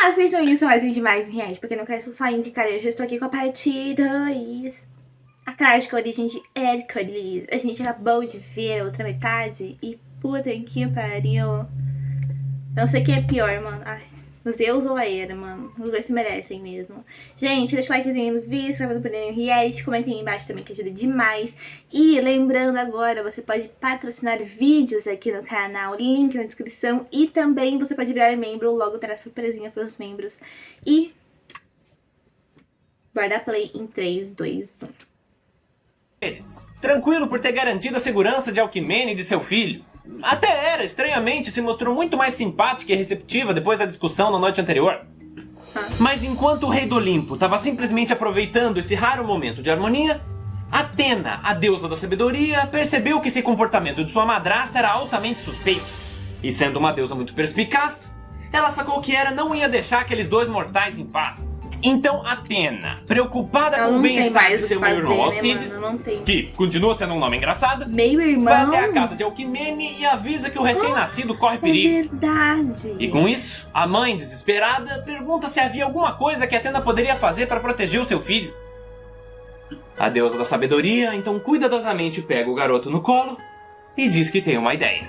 Assistam isso mais vídeo mais, gente, porque não quero só indicar. Eu já estou aqui com a parte 2. A trágica origem de Hércules. A gente acabou de ver a outra metade e puta que pariu. Não sei o que é pior, mano. Ai, Zeus ou a Hera, mano. Os dois se merecem mesmo. Gente, deixa o likezinho no vídeo, se inscreva no Prêmio React, comentem aí embaixo também que ajuda demais. E lembrando agora, você pode patrocinar vídeos aqui no canal, link na descrição. E também você pode virar membro, logo terá surpresinha para os membros. E guarda play em 3, 2, 1. Tranquilo por ter garantido a segurança de Alcmene e de seu filho. Até Hera, estranhamente, se mostrou muito mais simpática e receptiva depois da discussão na noite anterior. Mas enquanto o rei do Olimpo estava simplesmente aproveitando esse raro momento de harmonia, Atena, a deusa da sabedoria, percebeu que esse comportamento de sua madrasta era altamente suspeito. E sendo uma deusa muito perspicaz, ela sacou que Hera não ia deixar aqueles dois mortais em paz. Então Atena, preocupada com o bem-estar de seu meio-irmão Alcides, que continua sendo um nome engraçado, vai até a casa de Alcmene e avisa que o recém-nascido corre perigo. Verdade. E com isso, a mãe, desesperada, pergunta se havia alguma coisa que Atena poderia fazer para proteger o seu filho. A deusa da sabedoria então cuidadosamente pega o garoto no colo e diz que tem uma ideia.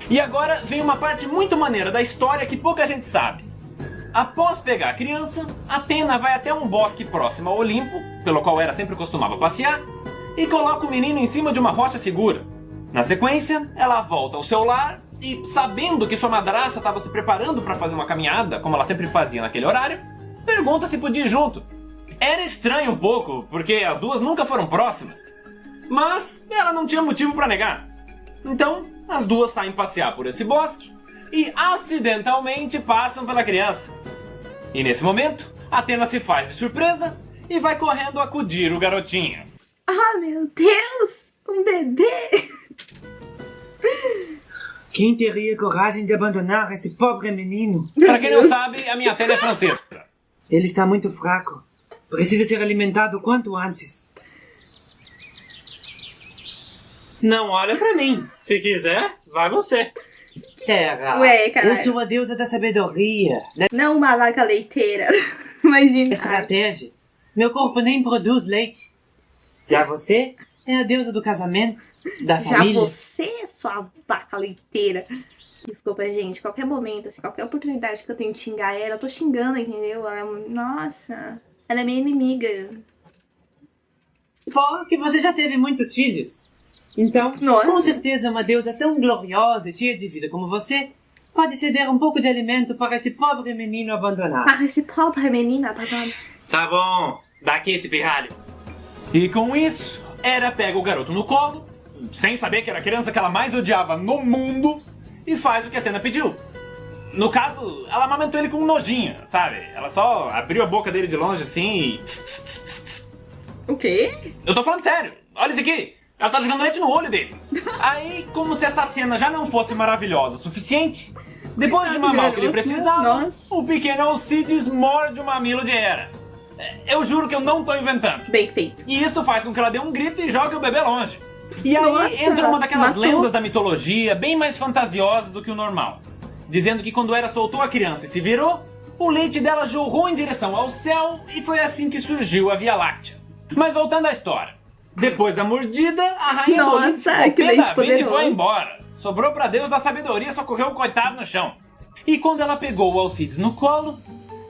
E agora vem uma parte muito maneira da história que pouca gente sabe. Após pegar a criança, Atena vai até um bosque próximo ao Olimpo, pelo qual Hera sempre costumava passear, e coloca o menino em cima de uma rocha segura. Na sequência, ela volta ao seu lar e, sabendo que sua madrasta estava se preparando para fazer uma caminhada, como ela sempre fazia naquele horário, pergunta se podia ir junto. Era estranho um pouco, porque as duas nunca foram próximas, mas ela não tinha motivo para negar. Então, as duas saem passear por esse bosque e acidentalmente passam pela criança. E nesse momento, Atena se faz de surpresa e vai correndo acudir o garotinho. Ah, meu Deus! Um bebê! Quem teria coragem de abandonar esse pobre menino? Para quem não sabe, a minha Atena é francesa. Ele está muito fraco. Precisa ser alimentado o quanto antes. Não olha pra mim. Se quiser, vai você. Hera, Ué, caralho. eu sou a deusa da sabedoria, da Não uma vaca leiteira. Imagina. estratégia. Meu corpo nem produz leite. Já você é a deusa do casamento, da Já família. você, sua vaca leiteira. Desculpa, gente. Qualquer momento, assim, qualquer oportunidade que eu tenho de xingar ela, eu tô xingando, entendeu? Ela é... Nossa, ela é minha inimiga. Fora que você já teve muitos filhos. Então, Nossa. com certeza uma deusa tão gloriosa e cheia de vida como você pode ceder um pouco de alimento para esse pobre menino abandonado. Para esse pobre menina, tá dando. Tá bom, dá aqui esse pirralho. E com isso, Hera pega o garoto no colo, sem saber que era a criança que ela mais odiava no mundo, e faz o que Atena pediu. No caso, ela amamentou ele com um nojinho, sabe? Ela só abriu a boca dele de longe assim e... O quê? Eu tô falando sério, olha isso aqui. Ela tá jogando leite no olho dele. Aí, como se essa cena já não fosse maravilhosa o suficiente, depois de mamar o que ele precisava, Nossa. o pequeno Alcides morde o mamilo de Hera. Eu juro que eu não tô inventando. Bem feito. E isso faz com que ela dê um grito e jogue o bebê longe. E aí Nossa, entra uma daquelas matou. lendas da mitologia, bem mais fantasiosas do que o normal. Dizendo que quando Hera soltou a criança e se virou, o leite dela jorrou em direção ao céu e foi assim que surgiu a Via Láctea. Mas voltando à história. Depois da mordida, a rainha do Olimpo Nossa, ficou que pé leite da vida e poderoso. foi embora. Sobrou pra Deus da sabedoria, só correu o coitado no chão. E quando ela pegou o Alcides no colo,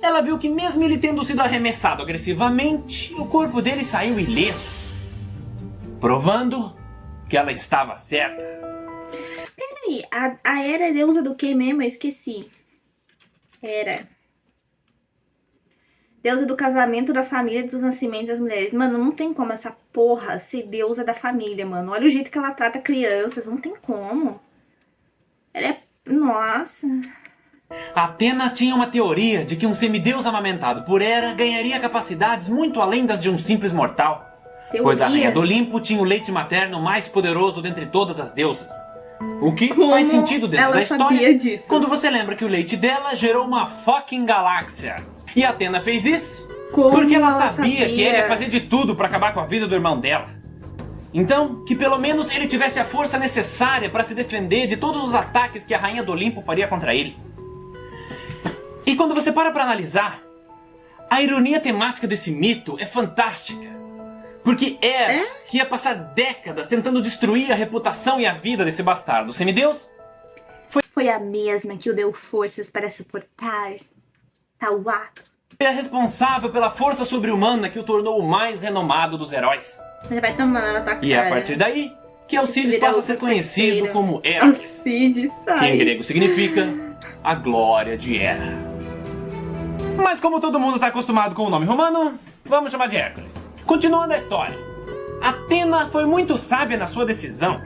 ela viu que mesmo ele tendo sido arremessado agressivamente, o corpo dele saiu ileso. Provando que ela estava certa. Peraí, a Hera é deusa do que mesmo? Eu esqueci. Hera. Deusa do casamento, da família, dos nascimentos das mulheres. Mano, não tem como essa porra ser deusa da família, mano. Olha o jeito que ela trata crianças. Não tem como. Ela é... Nossa. Atena tinha uma teoria de que um semideus amamentado por Hera ganharia capacidades muito além das de um simples mortal. Teoria. Pois a rainha do Olimpo tinha o leite materno mais poderoso dentre todas as deusas. O que Como faz sentido dentro ela da sabia história disso? quando você lembra que o leite dela gerou uma fucking galáxia. E Atena fez isso Como porque ela ela sabia que ele ia sabia? fazer de tudo para acabar com a vida do irmão dela. Então, que pelo menos ele tivesse a força necessária para se defender de todos os ataques que a rainha do Olimpo faria contra ele. E quando você para pra analisar, a ironia temática desse mito é fantástica. Porque Hera, que ia passar décadas tentando destruir a reputação e a vida desse bastardo semideus, Foi a mesma que o deu forças para suportar tal ato. foi a responsável pela força sobre-humana que o tornou o mais renomado dos heróis. Você vai tomando na tua cara. E é a partir daí que Alcides Virar passa a o ser conhecido terceiro. como Hércules, Alcides, que em sai. grego significa a glória de Hera. Mas como todo mundo está acostumado com o nome romano, vamos chamar de Hércules. Continuando a história, Atena foi muito sábia na sua decisão,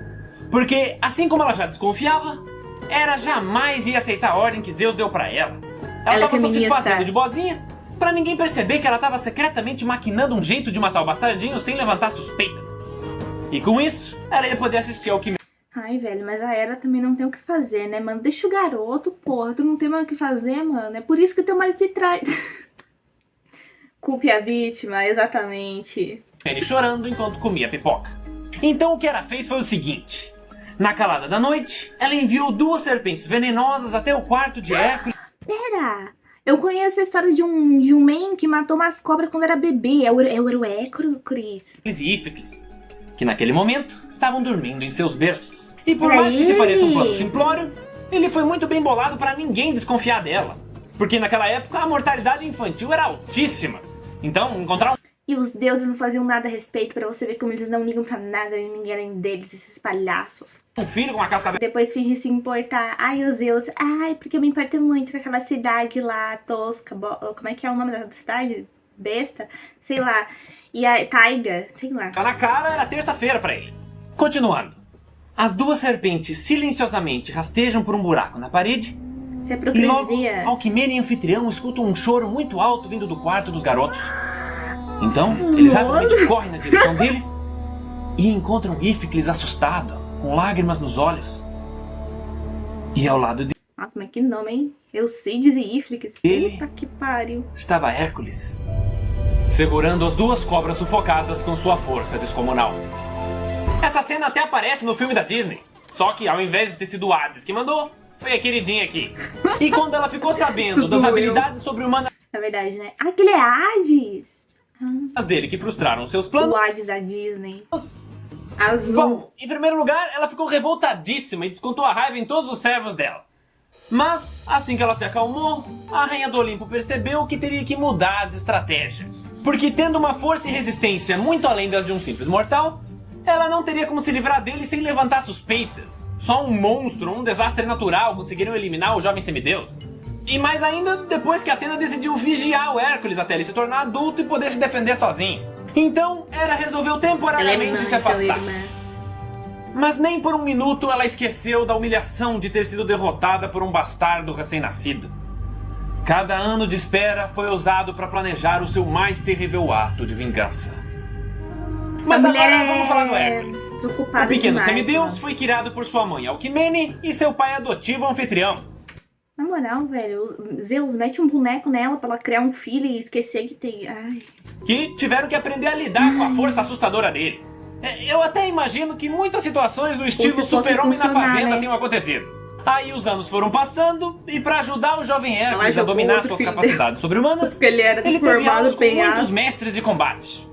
porque assim como ela já desconfiava, Hera jamais ia aceitar a ordem que Zeus deu pra ela. Ela Ela é tava só se feminista. fazendo de boazinha, pra ninguém perceber que ela tava secretamente maquinando um jeito de matar o bastardinho sem levantar suspeitas. E com isso, ela ia poder assistir ao que Ai, velho, mas a Hera também não tem o que fazer, né, mano? Deixa o garoto, porra. Tu não tem mais o que fazer, mano. É por isso que o teu marido te trai. Culpe a vítima, exatamente. ele chorando enquanto comia pipoca. Então o que ela fez foi o seguinte. Na calada da noite, ela enviou 2 serpentes venenosas até o quarto de Hércules Pera, eu conheço a história de um man que matou umas cobras quando era bebê. É o Hércules. e Íficles, que naquele momento estavam dormindo em seus berços. E por Peraí. mais que se pareça um plano simplório, ele foi muito bem bolado para ninguém desconfiar dela. Porque naquela época a mortalidade infantil era altíssima. Então, encontrar E os deuses não faziam nada a respeito pra você ver como eles não ligam pra nada e ninguém além deles, esses palhaços. um filho com uma casca Depois finge se importar. Ai, os deuses. Ai, porque eu me importo muito com aquela cidade lá, tosca. Como é que é o nome da cidade? Besta? Sei lá. E a Taiga, sei lá. na cara era terça-feira para eles. Continuando. As 2 serpentes silenciosamente rastejam por um buraco na parede. Isso é E logo, hipocrisia. Alquimene e Anfitrião escutam um choro muito alto vindo do quarto dos garotos. Então, eles rapidamente correm na direção deles e encontram Íficles assustado, com lágrimas nos olhos. E ao lado Nossa, mas que nome, hein? Eucides e Íficles. Ele- Puta que pariu. estava Hércules, segurando as 2 cobras sufocadas com sua força descomunal. Essa cena até aparece no filme da Disney, só que ao invés de ter sido o Hades que mandou, foi a queridinha aqui. E quando ela ficou sabendo das habilidades sobre-humanas Na verdade, né? Ah, aquele é Hades. dele que frustraram seus planos, O Hades da Disney. Azul. bom, em primeiro lugar, ela ficou revoltadíssima e descontou a raiva em todos os servos dela. Mas, assim que ela se acalmou, a Rainha do Olimpo percebeu que teria que mudar de estratégia. Porque tendo uma força e resistência muito além das de um simples mortal, ela não teria como se livrar dele sem levantar suspeitas. Só um monstro, um desastre natural conseguiram eliminar o jovem semideus. E mais ainda, depois que Atena decidiu vigiar o Hércules até ele se tornar adulto e poder se defender sozinho. Então, Hera resolveu Ela é temporariamente irmã, se então, afastar. irmã. Mas nem por um minuto ela esqueceu da humilhação de ter sido derrotada por um bastardo recém-nascido. Cada ano de espera foi usado para planejar o seu mais terrível ato de vingança. Mas Essa agora mulher vamos falar do é Hércules. desocupada O pequeno demais, semideus mano. foi criado por sua mãe Alquimene e seu pai adotivo Anfitrião. Na moral, velho, Zeus mete um boneco nela pra ela criar um filho e esquecer que tem. Ai. Que tiveram que aprender a lidar com a força assustadora dele. Eu até imagino que muitas situações no estilo se fosse Super-Homem na funcionar, Fazenda né? tenham acontecido. Aí os anos foram passando e pra ajudar o jovem Hércules a jogou dominar outro suas filho capacidades sobre-humanas, Porque ele era ele teve formado aulas com penhasco. muitos mestres de combate.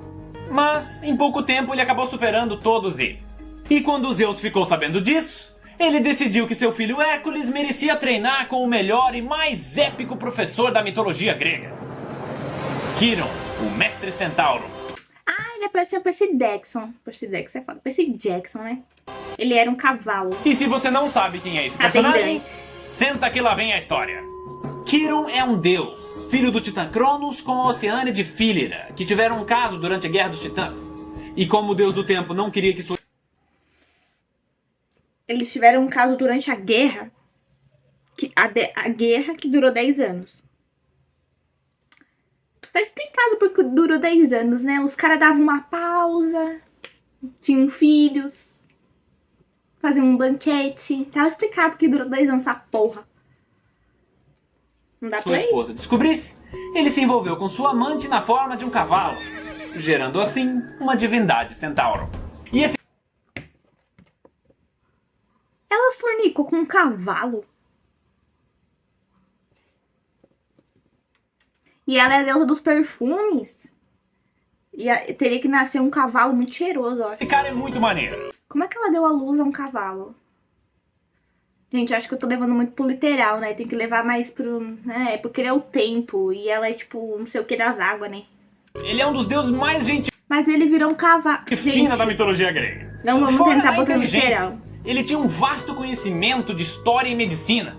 Mas em pouco tempo ele acabou superando todos eles. E quando Zeus ficou sabendo disso, ele decidiu que seu filho Hércules merecia treinar com o melhor e mais épico professor da mitologia grega. Quiron, o mestre centauro. Ah, ele apareceu Percy Jackson. Percy Jackson é foda. Percy Jackson, né? Ele era um cavalo. E se você não sabe quem é esse personagem, Atendente. senta que lá vem a história. Quiron é um deus, filho do Titã Cronos com a Oceânia de Philira, que tiveram um caso durante a Guerra dos Titãs. E como o deus do tempo não queria que sua Eles tiveram um caso durante a guerra. A guerra que durou 10 anos. Tá explicado porque durou 10 anos, né? Os caras davam uma pausa, tinham filhos, faziam um banquete. Tava explicado porque durou 10 anos essa porra. Não dá pra ir? esposa descobrisse, ele se envolveu com sua amante na forma de um cavalo, gerando assim uma divindade centauro. E esse Ela fornicou com um cavalo. E ela é a deusa dos perfumes. E teria que nascer um cavalo muito cheiroso, eu acho. Esse cara é muito maneiro. Como é que ela deu a luz a um cavalo? Gente, eu acho que eu tô levando muito pro literal, né? Tem que levar mais pro... né? Porque ele é o tempo. E ela é tipo, não sei o que das águas, né? Ele é um dos deuses mais gente Mas ele virou um cavalo. fina da mitologia grega. Não vamos Fora tentar a botar no inteligência, literal. ele tinha um vasto conhecimento de história e medicina.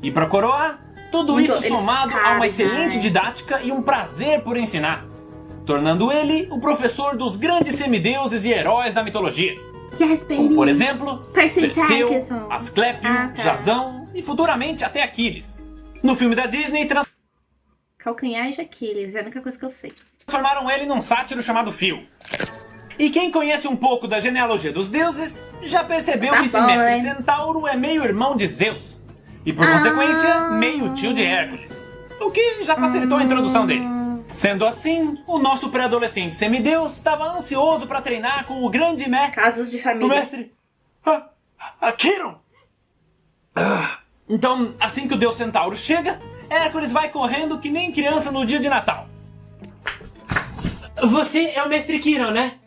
E pra coroar, tudo Muito, isso ele somado a sabe, uma excelente né? didática e um prazer por ensinar, tornando ele o professor dos grandes semideuses e heróis da mitologia. Yes, Como, baby. por exemplo, Percy Perseu, Jackson. Asclépio, Ah, tá. Jasão e futuramente até Aquiles. No filme da Disney, Calcanhar de Aquiles, é a única coisa que eu sei. transformaram ele num sátiro chamado Phil. E quem conhece um pouco da genealogia dos deuses, já percebeu Tá que esse bom, mestre hein? Centauro é meio irmão de Zeus. E por consequência, meio tio de Hércules. O que já facilitou a introdução deles. Sendo assim, o nosso pré-adolescente semideus estava ansioso para treinar com o grande Casos de o família. mestre Quiron. Então, assim que o deus Centauro chega, Hércules vai correndo que nem criança no dia de Natal. Você é o mestre Quiron, né?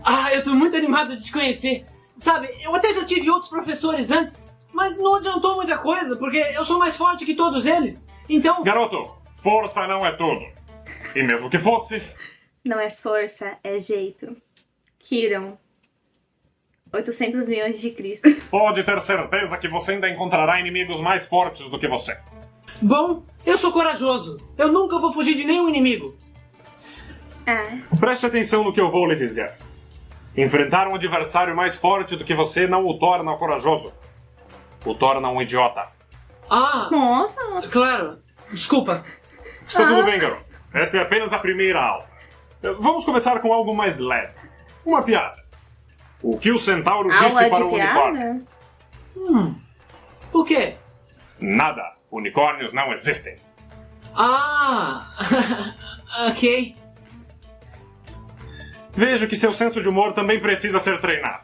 Ah, eu tô muito animado de te conhecer. Sabe, eu até já tive outros professores antes, mas não adiantou muita coisa, porque eu sou mais forte que todos eles. Então... Garoto, força não é tudo. E mesmo que fosse, Não é força, é jeito. Kiron. 800 milhões de Cristo. pode ter certeza que você ainda encontrará inimigos mais fortes do que você. Bom, eu sou corajoso. Eu nunca vou fugir de nenhum inimigo. Ah, Preste atenção no que eu vou lhe dizer. Enfrentar um adversário mais forte do que você não o torna corajoso. O torna um idiota. Ah, nossa. claro. Desculpa. Está tudo bem, garoto. Esta é apenas a primeira aula. Vamos começar com algo mais leve. Uma piada. O que o centauro Aula disse de para o unicórnio? piada? O quê? Nada. Unicórnios não existem. Ah, ok. Vejo que seu senso de humor também precisa ser treinado.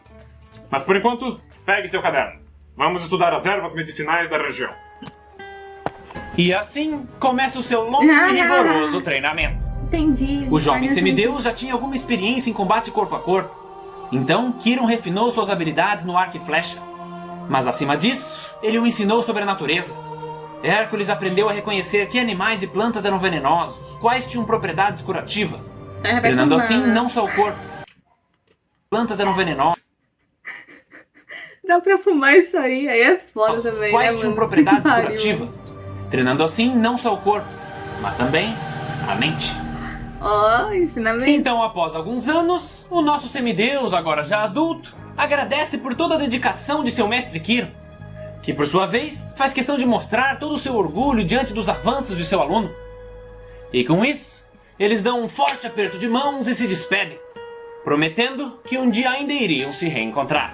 Mas por enquanto, pegue seu caderno. Vamos estudar as ervas medicinais da região. E assim começa o seu longo e rigoroso treinamento. Entendi. O jovem Mas, semideus já tinha alguma experiência em combate corpo a corpo. Então, Quiron refinou suas habilidades no arco e flecha. Mas acima disso, ele o ensinou sobre a natureza. Hércules aprendeu a reconhecer que animais e plantas eram venenosos, quais tinham propriedades curativas. Treinando assim não só o corpo. Plantas eram venenosas, Dá pra fumar isso aí é foda também. quais né, tinham mano? propriedades Que pariu. curativas. Treinando assim não só o corpo, mas também a mente. Ó, ensinamento. Então, após alguns anos, o nosso semideus, agora já adulto, agradece por toda a dedicação de seu mestre Quiron, que por sua vez faz questão de mostrar todo o seu orgulho diante dos avanços de seu aluno. E com isso, eles dão um forte aperto de mãos e se despedem, prometendo que um dia ainda iriam se reencontrar.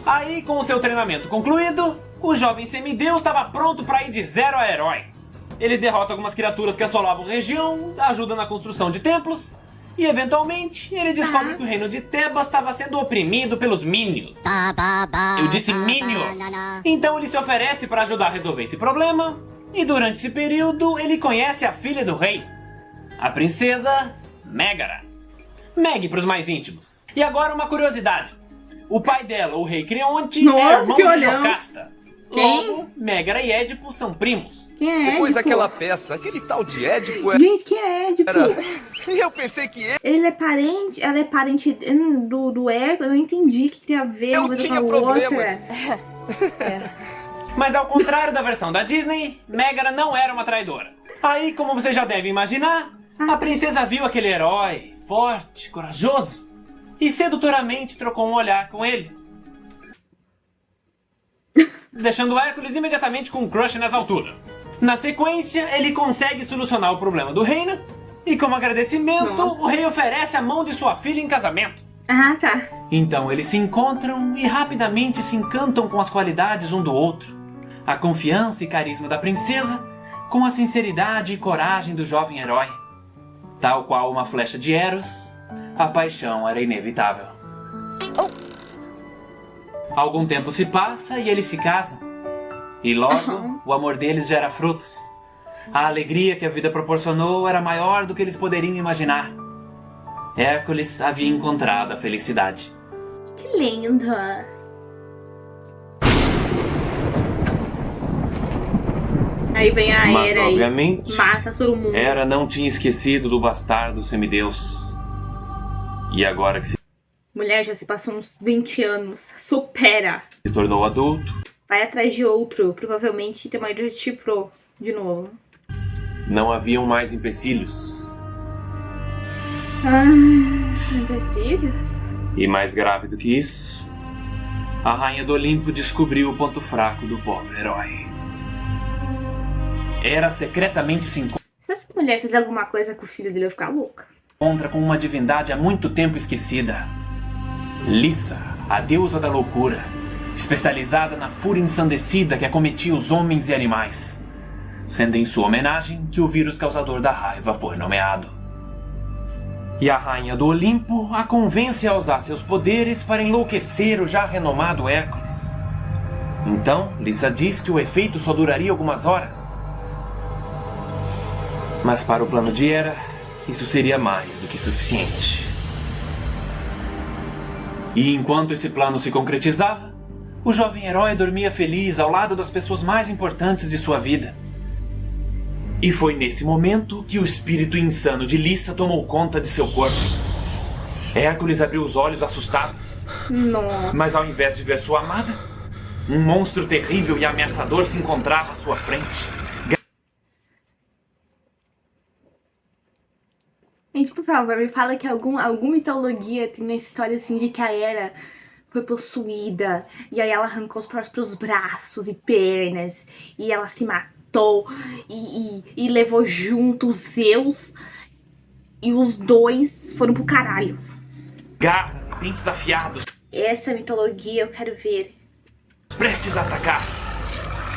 Aí, com o seu treinamento concluído, o jovem semideus estava pronto para ir de zero a herói. Ele derrota algumas criaturas que assolavam a região, ajuda na construção de templos, e eventualmente ele descobre que o reino de Tebas estava sendo oprimido pelos Minions. Eu disse Minions! Então ele se oferece para ajudar a resolver esse problema, e durante esse período ele conhece a filha do rei, a princesa Megara. Meg para os mais íntimos. E agora uma curiosidade. O pai dela, o rei Creonte, Nossa, é irmão que de olhão. Jocasta. Quem? Logo, Megara e Édipo são primos. Quem é Depois Édipo? aquela peça, aquele tal de Édipo era... Gente, quem é Édipo? Eu pensei que Ele é parente... Ela é parente do Hércules? Eu não entendi o que tem a ver Eu uma coisa tinha com a problemas. outra. Mas ao contrário da versão da Disney, Megara não era uma traidora. Aí, como você já deve imaginar, a princesa viu aquele herói, forte, corajoso, e sedutoramente trocou um olhar com ele. Deixando Hércules imediatamente com um crush nas alturas. Na sequência, ele consegue solucionar o problema do reino, e como agradecimento, Nossa. o rei oferece a mão de sua filha em casamento. Ah, tá. Então eles se encontram e rapidamente se encantam com as qualidades um do outro. A confiança e carisma da princesa, com a sinceridade e coragem do jovem herói. Tal qual uma flecha de Eros, a paixão era inevitável. Algum tempo se passa e eles se casam. E logo, o amor deles gera frutos. A alegria que a vida proporcionou era maior do que eles poderiam imaginar. Hércules havia encontrado a felicidade. Que lindo. Aí vem a Mas, Hera obviamente, e mata todo mundo. Hera não tinha esquecido do bastardo semideus. E agora que se Mulher, já se passou uns 20 anos. Supera. tornou adulto, Vai atrás de outro. Provavelmente teu marido já te chifrou de novo. não haviam mais empecilhos. Empecilhos? E mais grave do que isso, a Rainha do Olimpo descobriu o ponto fraco do pobre herói. Hera secretamente se Se essa mulher fizer alguma coisa com o filho dele, eu ficar louca. encontra com uma divindade há muito tempo esquecida. Lissa, a deusa da loucura, especializada na fúria ensandecida que acometia os homens e animais. Sendo em sua homenagem que o vírus causador da raiva foi nomeado. E a Rainha do Olimpo a convence a usar seus poderes para enlouquecer o já renomado Hércules. Então, Lissa diz que o efeito só duraria algumas horas. Mas para o plano de Hera, isso seria mais do que suficiente. E enquanto esse plano se concretizava, o jovem herói dormia feliz ao lado das pessoas mais importantes de sua vida. E foi nesse momento que o espírito insano de Lissa tomou conta de seu corpo. Hércules abriu os olhos assustado, Nossa. mas ao invés de ver sua amada, um monstro terrível e ameaçador se encontrava à sua frente. Gente, por favor, me fala que alguma mitologia tem uma história assim de que a Hera foi possuída e aí ela arrancou os próprios braços e pernas e ela se matou e levou junto os Zeus e os dois foram pro caralho. Garras e dentes afiados, Essa mitologia eu quero ver. prestes a atacar.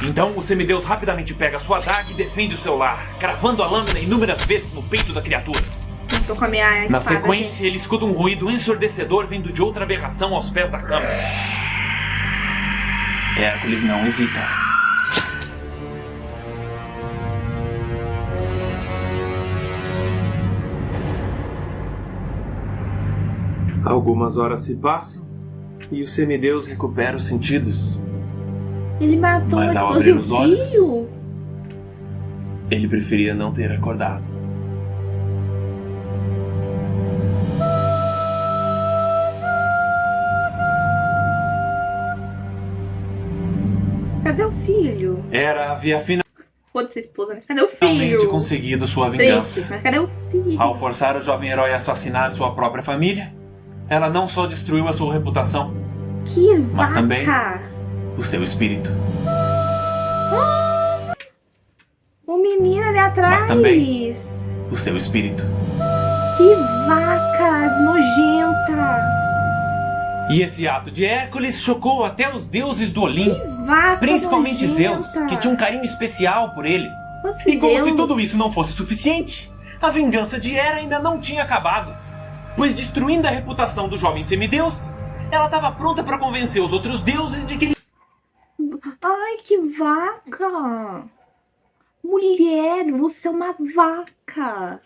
Então o semideus rapidamente pega sua adaga e defende o seu lar, cravando a lâmina inúmeras vezes no peito da criatura. Eu tô com a minha Na espada, sequência, ele escuta um ruído ensurdecedor vindo de outra aberração aos pés da cama. Hércules não hesita. Algumas horas se passam e o semideus recupera os sentidos. gente. Ele matou Mas a ao esposa e abrir o os olhos- filho? Ele preferia não ter acordado. Cadê o filho? Hera havia Foda-se a esposa, né? Cadê o finalmente filho? conseguido sua Triste, vingança. mas cadê o filho? Ao forçar o jovem herói a assassinar sua própria família, ela não só destruiu a sua reputação, Que vaca! Mas também- o seu espírito. O menino ali atrás! Mas também- O seu espírito. Que vaca nojenta! E esse ato de Hércules chocou até os deuses do Olimpo, Que vaca principalmente nojenta! Zeus, que tinha um carinho especial por ele. Quantos E como se Zeus? tudo isso não fosse suficiente, a vingança de Hera ainda não tinha acabado. Pois destruindo a reputação do jovem semideus, ela estava pronta para convencer os outros deuses de que ele... Ai, que vaca! Mulher, você é uma vaca!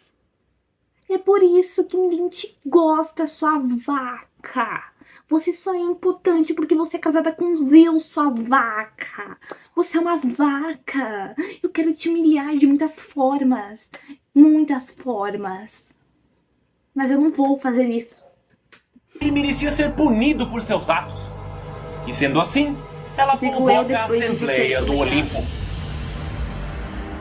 É por isso que ninguém te gosta, sua vaca! Você só é impotente porque você é casada com Zeus, sua vaca! Você é uma vaca! Eu quero te humilhar de muitas formas. Muitas formas. Mas eu não vou fazer isso. ele merecia ser punido por seus atos. E sendo assim, ela Digo eu convoca a depois de Assembleia ter do Olimpo.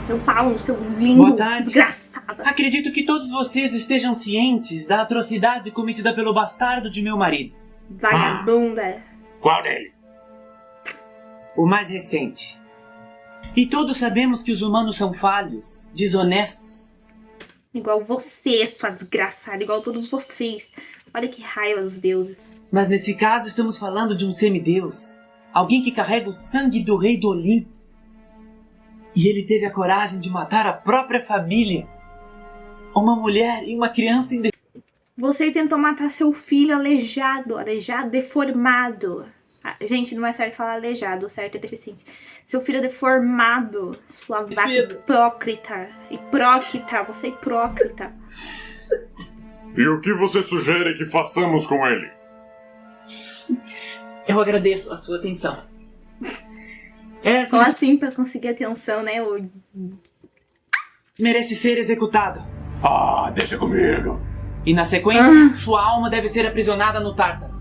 Meu pau no seu lindo Boa tarde. desgraçado. Acredito que todos vocês estejam cientes da atrocidade cometida pelo bastardo de meu marido. Vagabunda. Qual deles? O mais recente. E todos sabemos que os humanos são falhos, desonestos. Igual você, sua desgraçada. Igual todos vocês. Olha que raiva dos deuses. Mas nesse caso estamos falando de um semideus. Alguém que carrega o sangue do rei do Olimpo. E ele teve a coragem de matar a própria família. Uma mulher e uma criança Você tentou matar seu filho aleijado, deformado. Gente, não é certo falar aleijado, o certo é deficiente. Seu filho é deformado, sua vaca Defesa. hipócrita. Hipócrita, você é hipócrita. E o que você sugere que façamos com ele? Eu agradeço a sua atenção. Só Hércules assim pra conseguir atenção, né? merece ser executado. Ah, deixa comigo. E na sequência, sua alma deve ser aprisionada no Tártaro,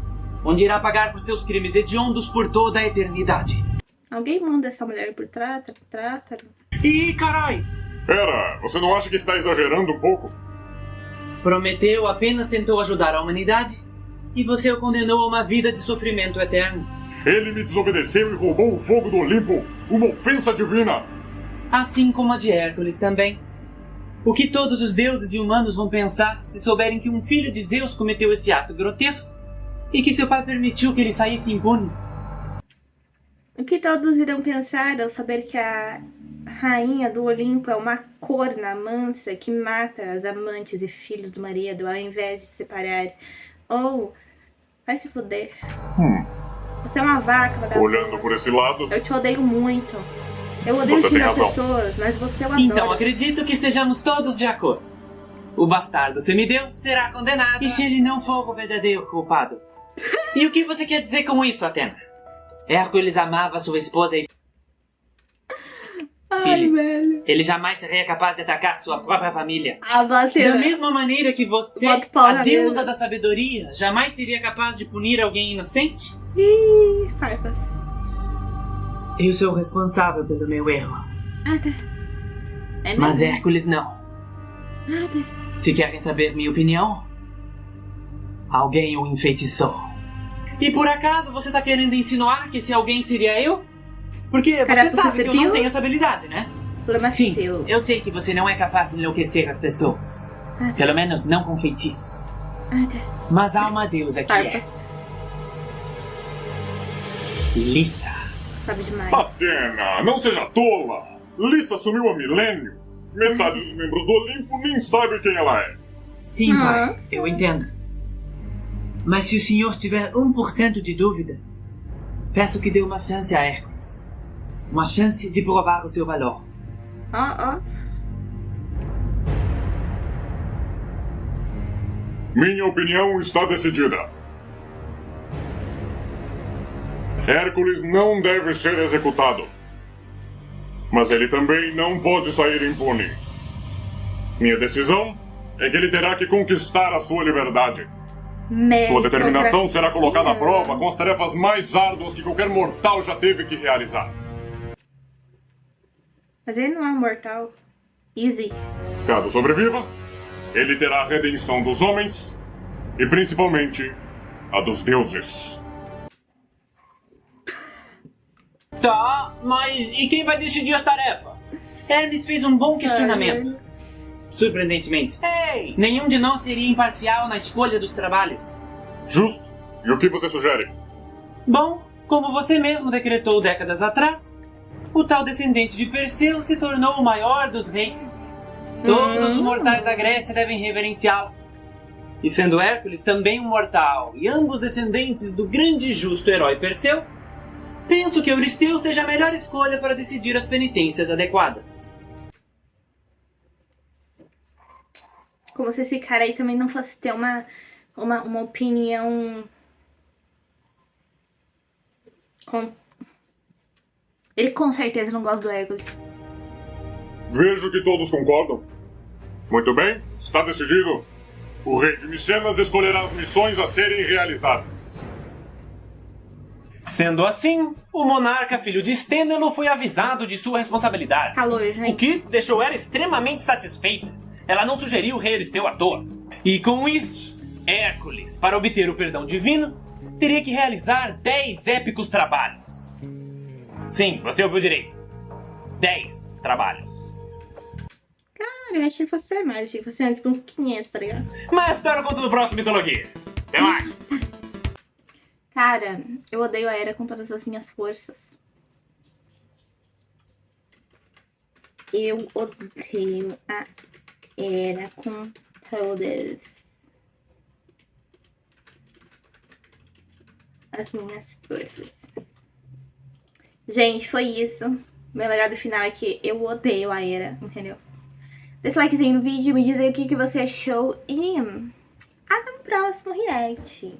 onde irá pagar por seus crimes hediondos por toda a eternidade. Alguém manda essa mulher por Tártaro? Ih, carai! Pera, você não acha que está exagerando um pouco? Prometeu apenas tentou ajudar a humanidade e você o condenou a uma vida de sofrimento eterno. Ele me desobedeceu e roubou o fogo do Olimpo, uma ofensa divina. Assim como a de Hércules também. O que todos os deuses e humanos vão pensar se souberem que um filho de Zeus cometeu esse ato grotesco e que seu pai permitiu que ele saísse impune? O que todos irão pensar ao saber que a rainha do Olimpo é uma corna mansa que mata as amantes e filhos do marido ao invés de se separar? Ou vai se fuder. Você é uma vaca, vagabunda. Olhando por esse lado, Eu te odeio muito. Eu odeio Você tem xingar razão. pessoas, mas você eu adoro. Então acredito que estejamos todos de acordo. O bastardo semideus será condenado. E se ele não for o verdadeiro culpado? E o que você quer dizer com isso, Atena? Hércules amava sua esposa e Ai, filho. velho. Ele jamais seria capaz de atacar sua própria família. A Da Atena. mesma maneira que você, Bota o pau a na deusa mesa. da sabedoria, jamais seria capaz de punir alguém inocente? Ih, farpas. Eu sou o responsável pelo meu erro. É Mas mesmo? Hércules não. Se querem saber minha opinião, alguém o enfeitiçou. E por acaso você tá querendo insinuar que esse alguém seria eu? Porque Cara, você você sabe que eu não viu? tenho essa habilidade, né? Problema Sim, seu. eu sei que você não é capaz de enlouquecer as pessoas. Pelo menos não com feitiços. Mas há uma deusa que é Farpas. Lissa. Sabe demais. Atena, não seja tola. Lissa sumiu há milênios. Metade dos membros do Olimpo nem sabe quem ela é. Sim, pai, eu entendo. Mas se o senhor tiver 1% de dúvida, peço que dê uma chance a Hércules. Uma chance de provar o seu valor. Ó. Minha opinião está decidida. Hércules não deve ser executado. Mas ele também não pode sair impune. Minha decisão é que ele terá que conquistar a sua liberdade. Sua determinação será colocada à prova com as tarefas mais árduas que qualquer mortal já teve que realizar. Mas ele não é um mortal. Easy. Caso sobreviva, ele terá a redenção dos homens e principalmente a dos deuses. Tá, mas e quem vai decidir as tarefas? Hermes fez um bom questionamento. Surpreendentemente, Ei! nenhum de nós seria imparcial na escolha dos trabalhos. Justo? E o que você sugere? Bom, como você mesmo decretou décadas atrás, o tal descendente de Perseu se tornou o maior dos reis. Todos os mortais da Grécia devem reverenciá-lo. E sendo Hércules também um mortal, e ambos descendentes do grande e justo herói Perseu, penso que Euristeu seja a melhor escolha para decidir as penitências adequadas. Como se esse cara aí também não fosse ter uma opinião. Ele com certeza não gosta do Hércules. Vejo que todos concordam. Muito bem, está decidido. O rei de Micenas escolherá as missões a serem realizadas. Sendo assim, o monarca filho de Stênelo foi avisado de sua responsabilidade. Calor, O gente. que deixou ela extremamente satisfeita. Ela não sugeriu o rei Euristeu à toa. E com isso, Hércules, para obter o perdão divino, teria que realizar 10 épicos trabalhos. Sim, você ouviu direito. 10 trabalhos. Cara, eu achei que fosse ser mais. Achei que fosse tipo uns 500, tá ligado? Mas a história eu conto no próximo Mitologia. Até mais! Cara, eu odeio a Hera com todas as minhas forças. Eu odeio a Hera com todas as minhas forças. Gente, foi isso. Meu legado final é que eu odeio a Era, entendeu? Deixa o likezinho no vídeo, me diz aí o que você achou e até o próximo react.